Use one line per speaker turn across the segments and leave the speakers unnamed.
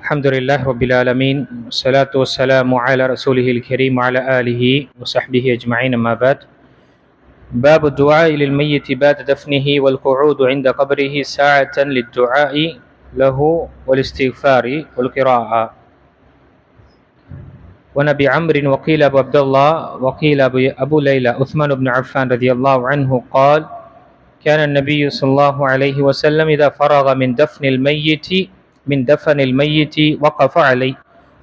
الحمد لله رب العالمين والصلاة والسلام على رسوله الكريم وعلى آله وصحبه أجمعين أما بعد. باب الدعاء للميت بعد دفنه والقعود عند قبره ساعة للدعاء له والاستغفار والقراءة. ونبي عمرو وقيل أبو عبد الله وقيل أبو ليلى عثمان بن عفان رضي الله عنه قال: كان النبي صلى الله عليه وسلم إذا فرغ من دفن الميت وقف عليه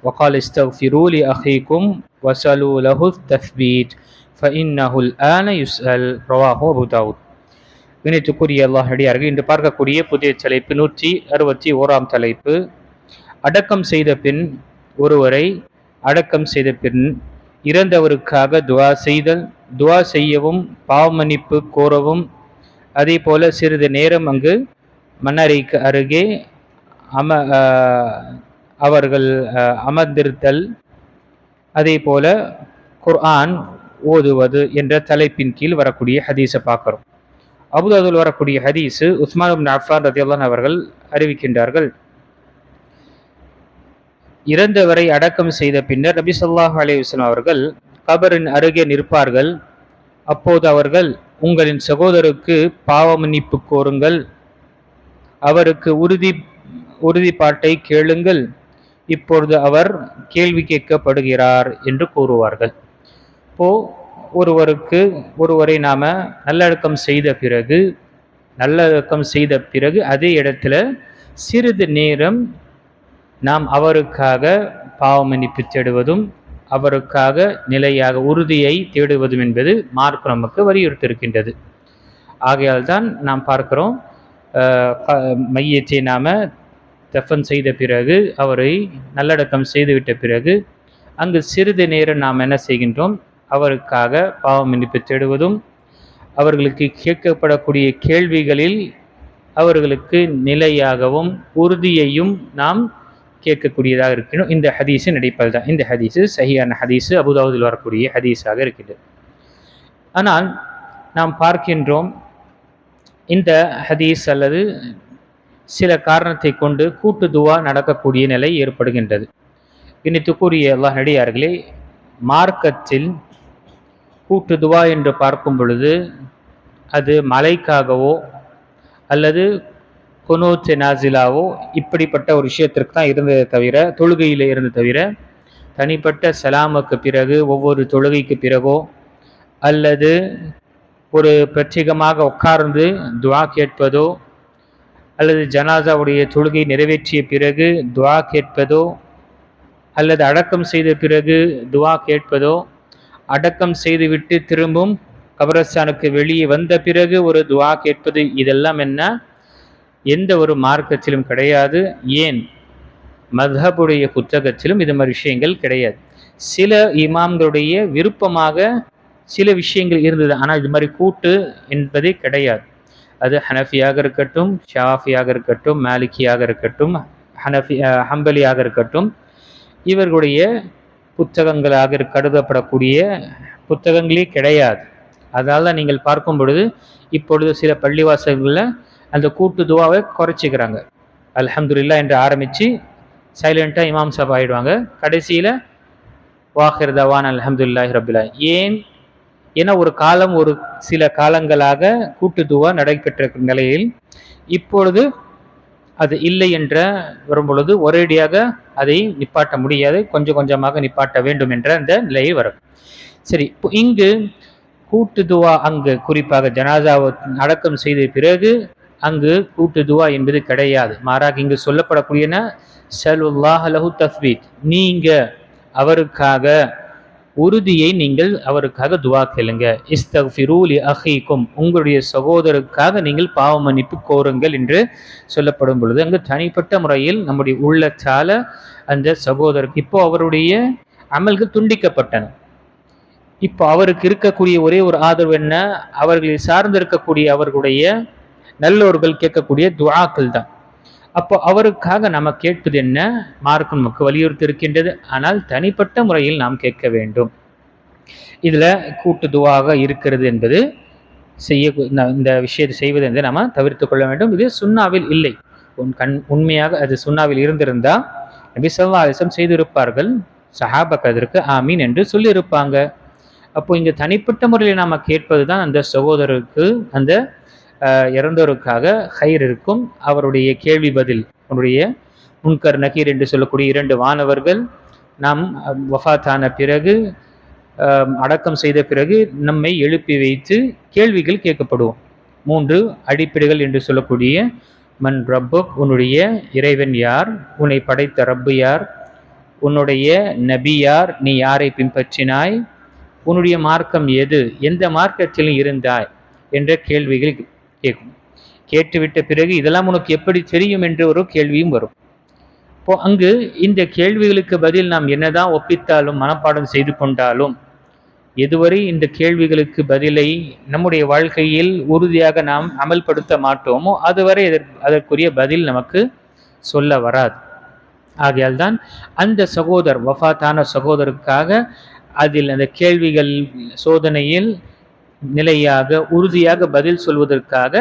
وقال: استغفروا لأخيكم وسلوا له التثبيت فإنه الآن يسأل. رواه أبو داود. இணைத்துக்குரிய அல்லாஹ் அடியார்கள், இன்று பார்க்கக்கூடிய புதிய தலைப்பு 161ஆம் தலைப்பு. அடக்கம் செய்த பின் ஒருவரை அடக்கம் செய்த பின் இறந்தவருக்காக துவா செய்யவும் பாவமன்னிப்பு கோரவும், அதே போல சிறிது நேரம் அங்கு மண்ணறைக்கு அருகே அவர்கள் அமர்ந்திருத்தல், அதே போல குர்ஆன் ஓதுவது என்ற தலைப்பின் கீழ் வரக்கூடிய ஹதீஸை பார்க்கிறோம். அபூதாவுதில் வரக்கூடிய ஹதீஸு உஸ்மான் இப்னு அஃபான் ரலியல்லாஹு அன்ஹு அவர்கள் அறிவிக்கின்றார்கள், இறந்தவரை அடக்கம் செய்த பின்னர் நபி ஸல்லல்லாஹு அலைஹி வஸல்லம் அவர்கள் கபரின் அருகே நிற்பார்கள். அப்போது அவர்கள், உங்களின் சகோதரருக்கு பாவ மன்னிப்பு கோருங்கள், அவருக்கு உறுதிப்பாட்டை கேளுங்கள், இப்பொழுது அவர் கேள்வி கேட்கப்படுகிறார் என்று கூறுவார்கள். ஒருவரை நாம நல்லடக்கம் செய்த பிறகு அதே இடத்துல சிறிது நேரம் நாம் அவருக்காக பாவ மன்னிப்பு தேடுவதும் அவருக்காக நிலையாக உறுதியை தேடுவதும் என்பது மார்க்கம் நமக்கு வலியுறுத்தியிருக்கின்றது. ஆகையால் தான் நாம் பார்க்கிறோம், மையத்தை நாம தஃபன் செய்த பிறகு, அவரை நல்லடக்கம் செய்துவிட்ட பிறகு அங்கு சிறிது நேரம் நாம் என்ன செய்கின்றோம், அவருக்காக பாவ மன்னிப்பு தேடுவதும் அவர்களுக்கு கேட்கப்படக்கூடிய கேள்விகளில் அவர்களுக்கு நிலையாகவும் உறுதியையும் நாம் கேட்கக்கூடியதாக இருக்கணும். இந்த ஹதீஸின் அடிப்படையில் தான் இந்த ஹதீஸு சஹீஹான ஹதீஸு, அபூதாவுதில் வரக்கூடிய ஹதீஸாக இருக்கின்றது. ஆனால் நாம் பார்க்கின்றோம், இந்த ஹதீஸ் அல்லது சில காரணத்தை கொண்டு கூட்டு துவா நடக்கக்கூடிய நிலை ஏற்படுகின்றது. இன்னித்துக்குரிய அல்லாஹ் அடியார்களே, மார்க்கத்தில் கூட்டு துவா என்று பார்க்கும் பொழுது அது மலைக்காகவோ அல்லது குனூத் நாசிலாவோ இப்படிப்பட்ட ஒரு விஷயத்திற்கு தான் இருந்ததை தவிர, தொழுகையில் இருந்து தவிர, தனிப்பட்ட சலாமுக்கு பிறகு ஒவ்வொரு தொழுகைக்கு பிறகோ அல்லது ஒரு பிரத்யேகமாக உட்கார்ந்து துவா கேட்பதோ அல்லது ஜனாசாவுடைய தொழுகை நிறைவேற்றிய பிறகு துவா கேட்பதோ அல்லது அடக்கம் செய்த பிறகு துவா கேட்பதோ, அடக்கம் செய்துவிட்டு திரும்பும் கபரஸ்தானுக்கு வெளியே வந்த பிறகு ஒரு துவா கேட்பது, இதெல்லாம் எந்த ஒரு மார்க்கத்திலும் கிடையாது. ஏன் மத்ஹபுடைய புத்தகத்திலும் இது மாதிரி விஷயங்கள் கிடையாது. சில இமாம்களுடைய விருப்பமாக சில விஷயங்கள் இருந்தது, ஆனால் இது மாதிரி கூட்டு என்பதே கிடையாது. அது ஹனஃபியாக இருக்கட்டும், ஷாஃபியாக இருக்கட்டும், மாலிக்கியாக இருக்கட்டும், ஹம்பலியாக இருக்கட்டும், இவர்களுடைய புத்தகங்களாக கருதப்படக்கூடிய புத்தகங்களே கிடையாது. அதனால நீங்கள் பார்க்கும் பொழுது இப்பொழுது சில பள்ளிவாசல்களில் அந்த கூட்டு துவாவை குறைச்சிக்கிறாங்க. அல்ஹம்துலில்லாஹ் என்று ஆரம்பித்து சைலண்ட்டாக இமாம் சாப் ஆகிடுவாங்க. கடைசியில் வாஹிர் தவான் அல்ஹம்துலில்லாஹி ரப்பில் ஆலமீன். ஏன்னா ஒரு சில காலங்களாக கூட்டு துவா நடைபெற்ற நிலையில் இப்பொழுது அது இல்லை என்ற வரும்பொழுது ஒரேடியாக அதை நிப்பாட்ட முடியாது, கொஞ்சம் கொஞ்சமாக நிப்பாட்ட வேண்டும் என்ற அந்த நிலையை வரும். சரி, இங்கு கூட்டு துவா அங்கு குறிப்பாக ஜனாசாவை அடக்கம் செய்த பிறகு அங்கு கூட்டு துவா என்பது கிடையாது. மாறாக இங்கு சொல்லப்படக்கூடியன ஸல்லுல்லாஹு லஹு தஸ்பீத், நீங்க அவருக்காக உறுதியை நீங்கள் அவருக்காக துவா கேளுங்க. இஸ்தக்ஃபிரு லி அஹீக்கும், உங்களுடைய சகோதரருக்காக நீங்கள் பாவ மன்னிப்பு கோருங்கள் என்று சொல்லப்படும் பொழுது அங்கு தனிப்பட்ட முறையில் நம்முடைய உள்ளத்தால அந்த சகோதரருக்கு இப்போ அவருடைய அமல்கள் துண்டிக்கப்பட்டன. இப்போ அவருக்கு இருக்கக்கூடிய ஒரே ஒரு ஆதரவு என்ன, அவர்களை சார்ந்திருக்கக்கூடிய அவர்களுடைய நல்லோர்கள் கேட்கக்கூடிய துஆக்கள் தான். அப்போ அவருக்காக நம்ம கேட்பது என்ன, மார்க்கம் நமக்கு வலியுறுத்தி இருக்கின்றது. ஆனால் தனிப்பட்ட முறையில் நாம் கேட்க வேண்டும். இதுல கூட்டு துவாக இருக்கிறது என்பது இந்த விஷயத்தை செய்வது என்று நாம் தவிர்த்து கொள்ள வேண்டும். இது சுன்னாவில் இல்லை. உண்மையாக அது சுன்னாவில் இருந்திருந்தா நபி ஸல்லல்லாஹு அலைஹி வஸல்லம் செய்திருப்பார்கள், சஹாபாக்கள் அதற்கு ஆமீன் என்று சொல்லியிருப்பாங்க. அப்போ இங்க தனிப்பட்ட முறையில் நாம கேட்பது தான் அந்த சகோதரருக்கு, அந்த இறந்தோருக்காக ஹைர் இருக்கும். அவருடைய கேள்வி பதில், அவருடைய முன்கர் நகீர் என்று சொல்லக்கூடிய 2 வானவர்கள் நாம் வஃபாத்தான பிறகு, அடக்கம் செய்த பிறகு நம்மை எழுப்பி வைத்து கேள்விகள் கேட்கப்படுவோம். 3 அடிப்படைகள் என்று சொல்லக்கூடிய மன் ரப்புக், உன்னுடைய இறைவன் யார், உன்னை படைத்த ரப்பு யார், உன்னுடைய நபி யார், நீ யாரை பின்பற்றினாய், உன்னுடைய மார்க்கம் எது, எந்த மார்க்கத்தில் இருந்தாய் என்ற கேள்விகள் கேட்கும். கேட்டுவிட்ட பிறகு இதெல்லாம் உனக்கு எப்படி தெரியும் என்ற ஒரு கேள்வியும் வரும். இப்போ அங்கு இந்த கேள்விகளுக்கு பதில் நாம் என்னதான் ஒப்பித்தாலும் மனப்பாடம் செய்து கொண்டாலும், எதுவரை இந்த கேள்விகளுக்கு பதிலை நம்முடைய வாழ்க்கையில் உறுதியாக நாம் அமல்படுத்த மாட்டோமோ அதுவரை அதற்குரிய பதில் நமக்கு சொல்ல வராது. ஆகையால் தான் அந்த வஃபாத்தான சகோதரருக்காக அதில் அந்த கேள்விகள் சோதனையில் நிலையாக உறுதியாக பதில் சொல்வதற்காக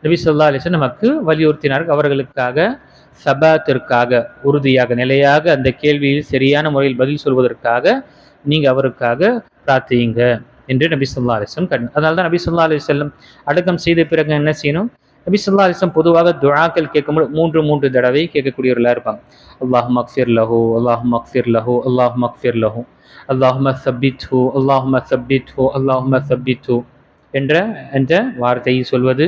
நபி ஸல்லல்லாஹு அலைஹி வஸல்லம் நமக்கு வலியுறுத்தினார்கள். அவர்களுக்காக சபாத்திற்காக, உறுதியாக நிலையாக அந்த கேள்வியில் சரியான முறையில் பதில் சொல்வதற்காக நீங்க அவருக்காக பிரார்த்தியுங்க என்று நபி ஸல்லல்லாஹு அலைஹி வஸல்லம் அதனால தான் நபி ஸல்லல்லாஹு அலைஹி வஸல்லம் அடக்கம் செய்த பிறகு என்ன செய்யணும்? நபி ஸல்லல்லாஹு அலைஹி வஸல்லம் பொதுவாக துஆக்கள் கேட்கும்போது 3 தடவை கேட்கக்கூடியவர்களாக இருப்பாங்க. அல்லாஹும்ம அக்ஃபிர் லஹு, அல்லாஹும்ம அக்ஃபிர் லஹு, அல்லாஹும்ம அக்ஃபிர் லஹு, அல்லாஹும்ம ஸப்பித்ஹு, அல்லாஹும்ம ஸப்பித்ஹு, அல்லாஹும்ம ஸப்பித்ஹு என்ற அந்த வார்த்தையை சொல்வது.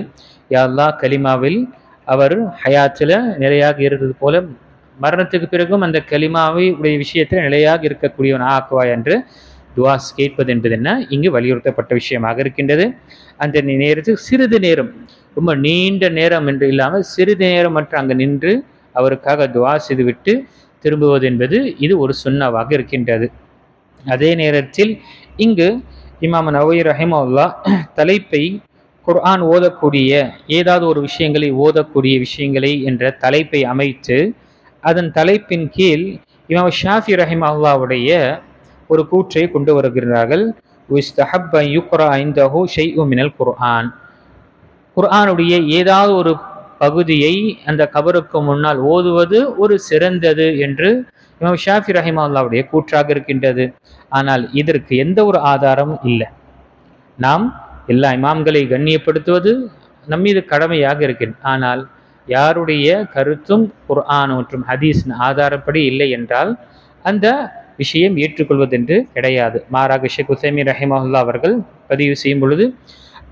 யா அல்லாஹ், கலிமாவில் அவர் ஹயாத்தில் நிலையாக இருந்தது போல மரணத்துக்கு பிறகும் அந்த கலிமாவை உடைய விஷயத்தில் நிலையாக இருக்கக்கூடியவன் ஆக்குவாய் என்று துவாஸ் கேட்பது என்பது என்ன இங்கு வலியுறுத்தப்பட்ட விஷயமாக இருக்கின்றது. அந்த நேரத்தில் சிறிது நேரம், ரொம்ப நீண்ட நேரம் என்று இல்லாமல் சிறிது நேரம் மட்டும் அங்கு நின்று அவருக்காக துவா செய்துவிட்டு திரும்புவது என்பது இது ஒரு சுன்னவாக இருக்கின்றது. அதே நேரத்தில் இங்கு இமாம் நவவி ரஹிமஹுல்லாஹ் தலைப்பை குர்ஆன் ஓதக்கூடிய ஏதாவது ஒரு விஷயங்களை ஓதக்கூடிய விஷயங்களை என்ற தலைப்பை அமைத்து அதன் தலைப்பின் கீழ் இமாம் ஷாஃபி ரஹிமஹுல்லாஹ்வுடைய ஒரு கூற்றை கொண்டு வருகிறார்கள். குர்ஆன், குர்ஆனுடைய ஏதாவது ஒரு பகுதியை அந்த கபருக்கு முன்னால் ஓதுவது ஒரு சிறந்தது என்று இமாம் ஷாஃபி ரஹிமஹுல்லாஹ்வுடைய கூற்றாக இருக்கின்றது. ஆனால் இதற்கு எந்த ஒரு ஆதாரமும் இல்லை. நாம் எல்லா இமாம்களை கண்ணியப்படுத்துவது நம்மீது கடமையாக இருக்கின்றது. ஆனால் யாருடைய கருத்தும் குர்ஆன் மற்றும் ஹதீஸ் ஆதாரப்படி இல்லை என்றால் அந்த விஷயம் ஏற்றுக்கொள்வதென்று கிடையாது. மாறாக ஷேக் உசைமீன் ரஹிமஹுல்லாஹ் அவர்கள் பதிவு செய்யும் பொழுது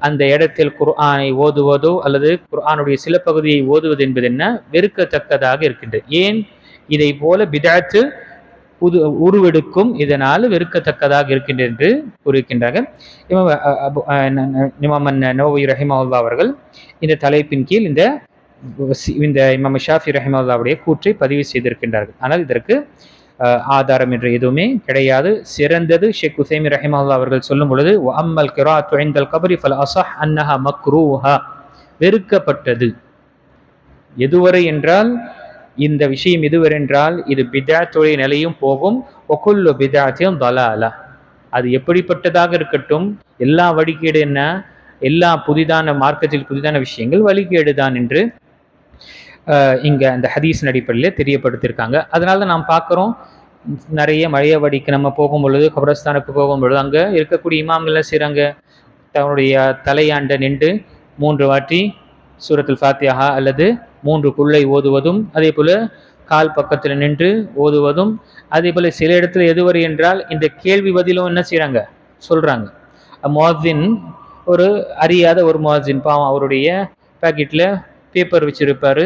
அந்த இடத்தில் குர்ஆனை ஓதுவதோ அல்லது குர்ஆனுடைய சில பகுதியை ஓதுவது என்பது என்ன வெறுக்கத்தக்கதாக இருக்கின்றது. ஏன் இதை போல பிதஅத்து உருவெடுக்கும், இதனால் வெறுக்கத்தக்கதாக இருக்கின்றது என்று கூறுகின்றார்கள். இமாம் நவவி ரஹிமஹுல்லாஹ் அவர்கள் இந்த தலைப்பின் கீழ் இந்த இமாம் ஷாஃபி ரஹிமஹுல்லாஹ்வுடைய கூற்றை பதிவு செய்திருக்கின்றார்கள். ஆனால் இதற்கு ஆதாரம் என்று எதுவுமே கிடையாது. சிறந்தது ஷேக் உசைமீன் ரஹிமஹுல்லாஹ் அவர்கள் சொல்லும் பொழுது அம்மல் கிராஅத்து இன்தல் கப்ரி ஃபல் அஸஹ் அன்னஹா மக்ரூஹா, வெறுக்கப்பட்டது எதுவரை என்றால் இந்த விஷயம் எதுவரை என்றால் இது பித்அத்துடைய நிலையும் போகும். வகுல்லு பித்அத்தின் தலாலா, அது எப்படிப்பட்டதாக இருக்கட்டும், எல்லா வழிகேடு என்ன, எல்லா புதிதான மார்க்கத்தில் புதிதான விஷயங்கள் வழிகேடு தான் என்று இங்க அந்த ஹதீஸின் அடிப்படையில் தெரியப்படுத்தியிருக்காங்க. அதனால தான் நாம் பார்க்குறோம், நிறைய மழையவடிக்கு நம்ம போகும்பொழுது, கபரஸ்தானுக்கு போகும்பொழுது அங்கே இருக்கக்கூடிய இமாம்கள் செய்கிறாங்க, தன்னுடைய தலையாண்ட நின்று 3 வாட்டி சூரத்துல் ஃபாத்திஹா அல்லது 3 குல்லை ஓதுவதும், அதே போல கால் பக்கத்தில் நின்று ஓதுவதும், அதே போல சில இடத்துல எதுவரை என்றால் இந்த கேள்வி பதிலும் என்ன செய்கிறாங்க சொல்கிறாங்க. முஅஸ்ஸின், ஒரு அறியாத ஒரு முஅஸ்ஸின் பாவம், அவருடைய பாக்கெட்டில் பேப்பர் வச்சுருப்பார்.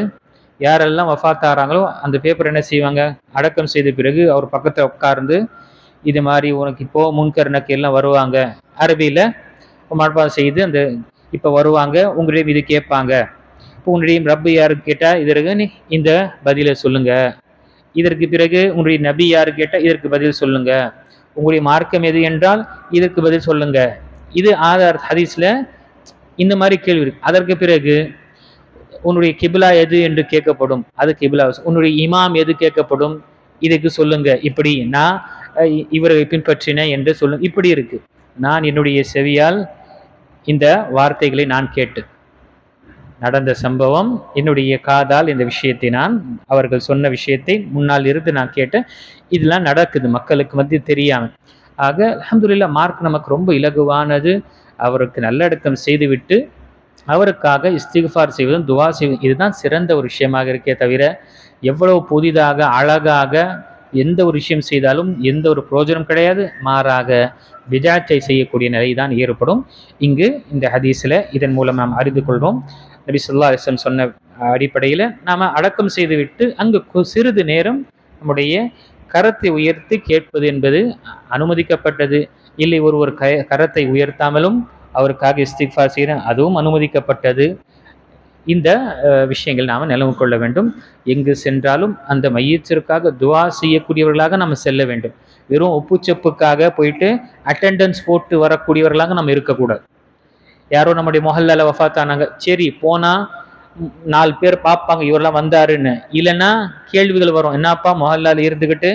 யாரெல்லாம் வஃபாத்தாகிறாங்களோ அந்த பேப்பர் என்ன செய்வாங்க, அடக்கம் செய்த பிறகு அவர் பக்கத்தில் உட்கார்ந்து இது மாதிரி உனக்கு இப்போது முன்கர் நக்கீர் எல்லாம் வருவாங்க, அரபியில் மனப்பாடம் செய்து அந்த இப்போ வருவாங்க, உங்களிடம் இது கேட்பாங்க. இப்போ உன்னுடைய ரப்பு யாருக்கு கேட்டால் இதற்கு நீ இந்த பதிலை சொல்லுங்க, இதற்கு பிறகு உன்னுடைய நபி யாரு கேட்டால் இதற்கு பதில் சொல்லுங்க, உங்களுடைய மார்க்கம் எது என்றால் இதற்கு பதில் சொல்லுங்க. இது ஆதார் ஹதீஸில் இந்த மாதிரி கேள்வி இருக்கு. அதற்கு பிறகு உன்னுடைய கிபிலா எது என்று கேட்கப்படும், அது கிபிலா. உன்னுடைய இமாம் எது கேட்கப்படும், இதுக்கு சொல்லுங்க. இப்படி நான் இவரை பின்பற்றினேன் என்று சொல்லுங்க. இப்படி இருக்கு. நான் என்னுடைய செவியால் இந்த வார்த்தைகளை நான் கேட்டு நடந்த சம்பவம். என்னுடைய காதால் இந்த விஷயத்தை அவர்கள் சொன்ன விஷயத்தை முன்னால் இருந்து நான் கேட்டேன். இதெல்லாம் நடக்குது மக்களுக்கு மத்தியில் தெரியாமல். ஆக அல்ஹம்துலில்லாஹ், மார்க் நமக்கு ரொம்ப இலகுவானது. அவருக்கு நல்லடக்கம் செய்துவிட்டு அவருக்காக இஸ்திக்ஃபார் செய்வதும் துவா செய்வதும் இதுதான் சிறந்த ஒரு விஷயமாக இருக்கே தவிர, எவ்வளவு புதிதாக அழகாக எந்த ஒரு விஷயம் செய்தாலும் எந்த ஒரு பிரயோஜனம் கிடையாது. மாறாக பிதாத்தை செய்யக்கூடிய நிலை தான் ஏற்படும். இங்கு இந்த ஹதீஸில் இதன் மூலம் நாம் அறிந்து கொள்வோம். நபி ஸல்லல்லாஹு அலைஹி வஸல்லம் சொன்ன அடிப்படையில் நாம் அடக்கம் செய்துவிட்டு அங்கு சிறிது நேரம் நம்முடைய கரத்தை உயர்த்தி கேட்பது என்பது அனுமதிக்கப்பட்டது. இல்லை, ஒருவர் கரத்தை உயர்த்தாமலும் அவருக்காக இஸ்திக்ஃபார் செய்ய அதுவும் அனுமதிக்கப்பட்டது. இந்த விஷயங்கள் நாம் நினைவு கொள்ள வேண்டும். எங்கு சென்றாலும் அந்த மையத்திற்காக துவா செய்யக்கூடியவர்களாக நம்ம செல்ல வேண்டும். வெறும் ஒப்புச்சப்புக்காக போயிட்டு அட்டெண்டன்ஸ் போட்டு வரக்கூடியவர்களாக நம்ம இருக்கக்கூடாது. யாரோ நம்முடைய மொஹல்லால வஃபாத்தானாங்க, சரி போனால் 4 பேர் பார்ப்பாங்க இவரெல்லாம் வந்தாருன்னு. இல்லைன்னா கேள்விகள் வரும், என்னப்பா மொஹல்லால இருந்துக்கிட்டு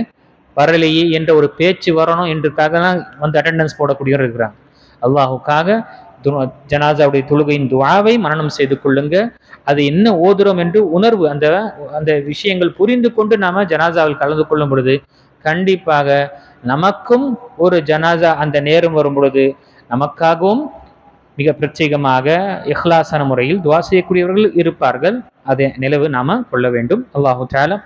வரலையே என்ற ஒரு பேச்சு வரணும் என்றுக்காக தான் வந்து அட்டெண்டன்ஸ் போடக்கூடியவர் இருக்கிறாங்க. அல்லாஹுக்காக ஜனாசாவுடைய தொழுகையின் துஆவை மனனம் செய்து கொள்ளுங்க. அது என்ன ஓதுறோம் என்று உணர்வு, அந்த அந்த விஷயங்கள் புரிந்து கொண்டு நாம ஜனாசாவில் கலந்து கொள்ளும் பொழுது கண்டிப்பாக நமக்கும் ஒரு ஜனாசா அந்த நேரம் வரும் பொழுது நமக்காகவும் மிக பிரத்யேகமாக இஹ்லாசான முறையில் துஆ செய்யக்கூடியவர்கள் இருப்பார்கள். அதை நிலவு நாம கொள்ள வேண்டும். அல்லாஹு தஆலா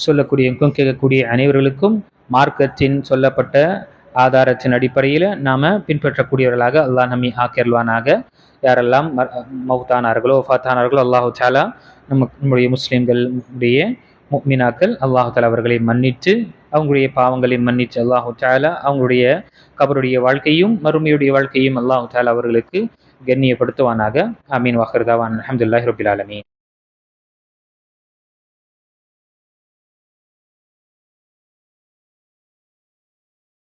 சொல்லக்கூடியவங்களுக்கும் கேட்கக்கூடிய அனைவர்களுக்கும் மார்க்கத்தின் சொல்லப்பட்ட ஆதாரத்தின் அடிப்படையில் நாம் பின்பற்றக்கூடியவர்களாக அல்லாஹ் நம்மை ஆக்கியல்வானாக. யாரெல்லாம் மௌத்தானார்களோ வஃபாத்தானார்களோ அல்லாஹு தஆலா நம்முடைய முஸ்லீம்களுடைய முஃமினாக்கள் அல்லாஹு தஆலா அவர்களை மன்னித்து அவங்களுடைய பாவங்களை மன்னித்து அல்லாஹு தஆலா அவங்களுடைய கபருடைய வாழ்க்கையும் மறுமையுடைய வாழ்க்கையும் அல்லாஹு தஆலா அவர்களுக்கு கண்ணியப்படுத்துவானாக. ஆமீன். வாஹிர் தஅவானா அல்ஹம்துலில்லாஹி ரப்பில் ஆலமீன்.